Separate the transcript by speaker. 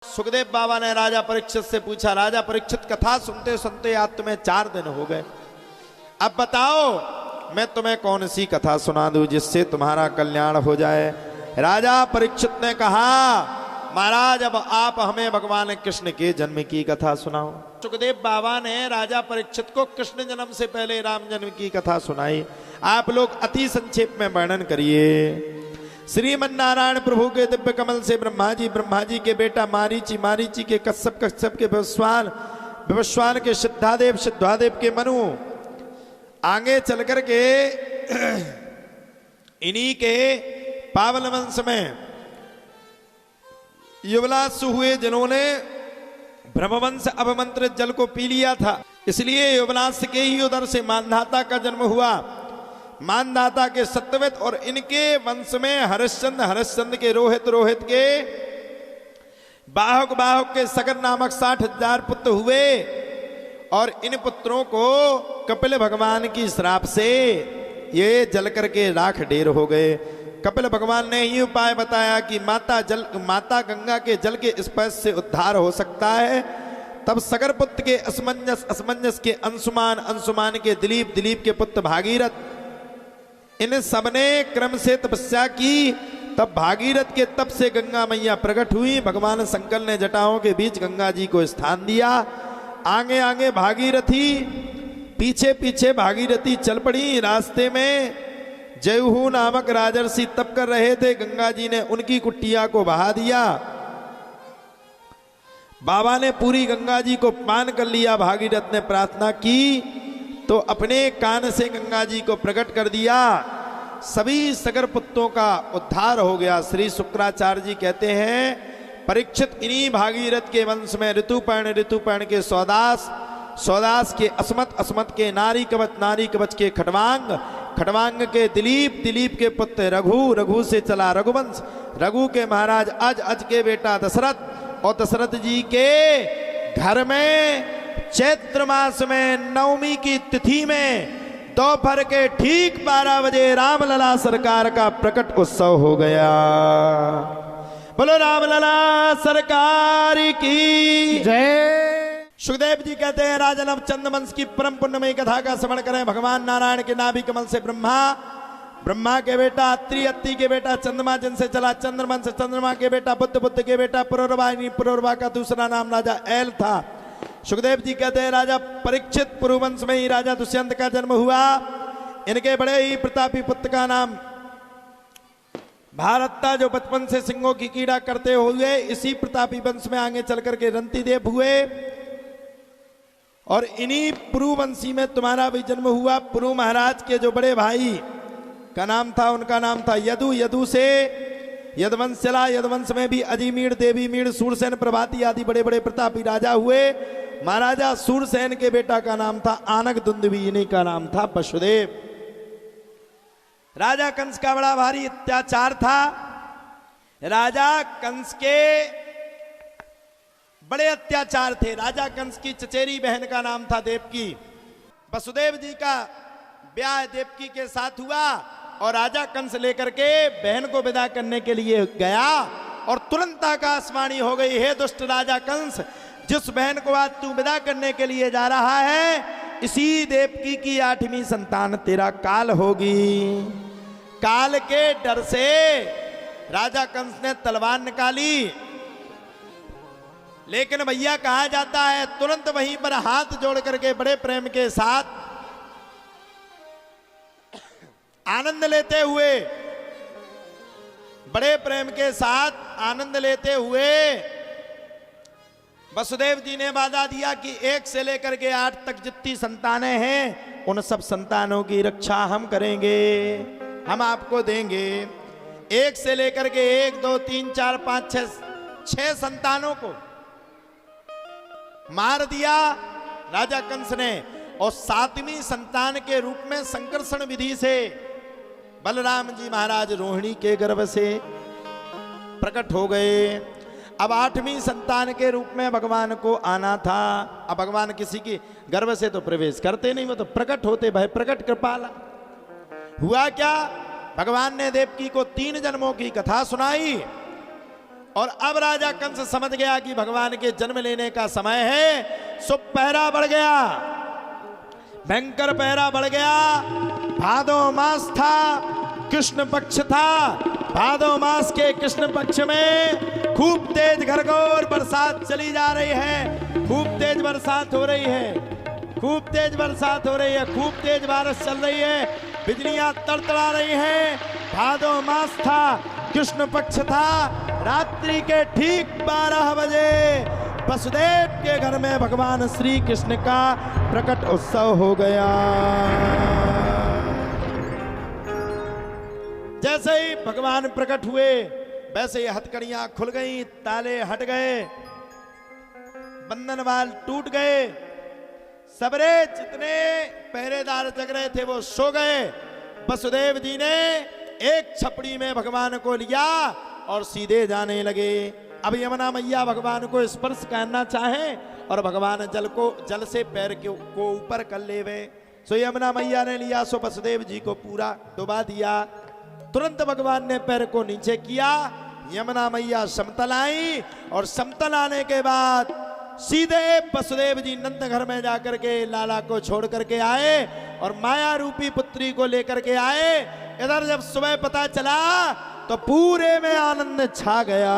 Speaker 1: सुखदेव बाबा ने राजा परीक्षित से पूछा, राजा परीक्षित कथा सुनते सुनते आज तुम्हें 4 दिन हो गए, अब बताओ मैं तुम्हें कौन सी कथा सुना दूं जिससे तुम्हारा कल्याण हो जाए। राजा परीक्षित ने कहा, महाराज अब आप हमें भगवान कृष्ण के जन्म की कथा सुनाओ। सुखदेव बाबा ने राजा परीक्षित को कृष्ण जन्म से पहले राम जन्म की कथा सुनाई। आप लोग अति संक्षेप में वर्णन करिए। श्रीमन नारायण प्रभु के दिव्य कमल से ब्रह्मा जी के बेटा मारीची, मारीची के कश्यप, कश्यप के विवस्वान, विवस्वान के सिद्धादेव, सिद्धादेव के मनु, आगे चल कर के इन्हीं के पावन वंश में युवलास हुए जिन्होंने ब्रह्मवंश अवमंत्रित जल को पी लिया था। इसलिए युवलास के ही उदर से मानधाता का जन्म हुआ। मानदाता के सत्यवत और इनके वंश में हरिश्चंद्र, हरिश्चंद्र के रोहित, रोहित के बाहुक, बाहुक के सगर नामक 60,000 पुत्र हुए। और इन पुत्रों को कपिल भगवान की श्राप से ये जल करके राख ढेर हो गए। कपिल भगवान ने ही उपाय बताया कि माता गंगा के जल के स्पर्श से उद्धार हो सकता है। तब सगर पुत्र के असमंजस, असमंजस के अंशुमान, अंशुमान के दिलीप, दिलीप के पुत्र भागीरथ, इन सबने क्रम से तपस्या की। तब भागीरथ के तप से गंगा मैया प्रकट हुई। भगवान शंकर ने जटाओं के बीच गंगा जी को स्थान दिया। आगे आगे भागीरथी, पीछे पीछे भागीरथी चल पड़ी। रास्ते में जयहू नामक राजर्षि तप कर रहे थे। गंगा जी ने उनकी कुटिया को बहा दिया। बाबा ने पूरी गंगा जी को पान कर लिया। भागीरथ ने प्रार्थना की तो अपने कान से गंगा जी को प्रकट कर दिया। सभी सगर पुत्रों का उद्धार हो गया। श्री शुक्राचार्य जी कहते हैं, परीक्षित इन्हीं भागीरथ के वंश में ऋतुपर्ण, ऋतुपर्ण के सौदास, सौदास के अस्मत, अस्मत के नारी कवच, नारी कवच के खटवांग, खटवांग के दिलीप, दिलीप के पुत्र रघु, रघु से चला रघुवंश, रघु के महाराज अज, अज के बेटा दशरथ, और दशरथ जी के घर में चैत्र मास में नवमी की तिथि में दोपहर के ठीक 12 बजे रामलला सरकार का प्रकट उत्सव हो गया। बोलो रामलला सरकार की जय। सुखदेव जी कहते हैं, राजन अब चंद्रवंश की परम पुण्यमयी कथा का श्रवण करें। भगवान नारायण के नाभि कमल से ब्रह्मा, ब्रह्मा के बेटा अत्रि, अत्रि के बेटा चंद्रमा, जिनसे चला चंद्रवंश, चंद्रमा के बेटा बुद्ध, बुद्ध के बेटा पुरुरवा, पुरुरवा का दूसरा नाम राजा एल था। सुखदेव जी कहते हैं, राजा परीक्षित पुरुवंश में ही राजा दुष्यंत का जन्म हुआ। इनके बड़े ही प्रतापी पुत्र का नाम भारत था, जो बचपन से सिंहों की कीड़ा करते हुए इसी प्रतापी वंश में आगे चल करके रंतिदेव हुए। और इन्हीं पुरुवंशी में तुम्हारा भी जन्म हुआ। पुरु महाराज के जो बड़े भाई का नाम था, उनका नाम था यदु। यदु से यदवंश चला। यदवंश में भी अजीमीड़, देवीमीड़, सूरसेन, प्रभाती आदि बड़े बड़े प्रतापी राजा हुए। महाराजा सूरसेन के बेटा का नाम था आनक दुंदुभी, इन्हीं का नाम था वसुदेव। राजा कंस का बड़ा भारी अत्याचार था। राजा कंस के बड़े अत्याचार थे। राजा कंस की चचेरी बहन का नाम था देवकी। वसुदेव जी का ब्याह देवकी के साथ हुआ और राजा कंस लेकर के बहन को विदा करने के लिए गया और तुरंत आकाशवाणी हो गई, हे दुष्ट राजा कंस, जिस बहन को आज तू विदा करने के लिए जा रहा है, इसी देवकी की 8वीं संतान तेरा काल होगी। काल के डर से राजा कंस ने तलवार निकाली, लेकिन भैया कहा जाता है तुरंत वहीं पर हाथ जोड़ करके बड़े प्रेम के साथ आनंद लेते हुए, बड़े प्रेम के साथ आनंद लेते हुए वसुदेव जी ने वादा दिया कि 1 से लेकर के 8 तक जितनी संतानें हैं, उन सब संतानों की रक्षा हम करेंगे, हम आपको देंगे। 1 से लेकर के 1, 2, 3, 4, 5, 6 संतानों को मार दिया राजा कंस ने। और 7वीं संतान के रूप में संकर्षण विधि से बलराम जी महाराज रोहिणी के गर्भ से प्रकट हो गए। अब 8वीं संतान के रूप में भगवान को आना था। अब भगवान किसी की गर्भ से तो प्रवेश करते नहीं, वो तो प्रकट होते, भाई प्रकट कृपाला। हुआ क्या, भगवान ने देवकी को 3 जन्मों की कथा सुनाई और अब राजा कंस समझ गया कि भगवान के जन्म लेने का समय है, सो पहरा बढ़ गया, भयंकर पहरा बढ़ गया। भादो मास था, कृष्ण पक्ष था। भादो मास के कृष्ण पक्ष में खूब तेज घरघोर बरसात चली जा रही है, खूब तेज बरसात हो रही है, खूब तेज बरसात हो रही है, खूब तेज बारिश चल रही है, बिजलियां तड़तड़ा रही हैं। भादो मास था, कृष्ण पक्ष था। रात्रि के ठीक 12 बजे वसुदेव के घर में भगवान श्री कृष्ण का प्रकट उत्सव हो गया। जैसे ही भगवान प्रकट हुए वैसे ही हथकड़ियां खुल गईं, ताले हट गए, बंधन वाल टूट गए। सबरे जितने पहरेदार जग रहे थे वो सो गए। वसुदेव जी ने एक छपड़ी में भगवान को लिया और सीधे जाने लगे। अब यमुना मैया भगवान को स्पर्श करना चाहे और भगवान जल से पैर को ऊपर कर ले वे। सो यमुना मैया ने लिया, सो वसुदेव जी को पूरा डुबा दिया। तुरंत भगवान ने पैर को नीचे किया, यमुना मैया समतल आई और समतल आने के बाद सीधे वसुदेव जी नंद घर में जाकर के लाला को छोड़ करके आए और माया रूपी पुत्री को लेकर के आए। इधर जब सुबह पता चला तो पूरे में आनंद छा गया।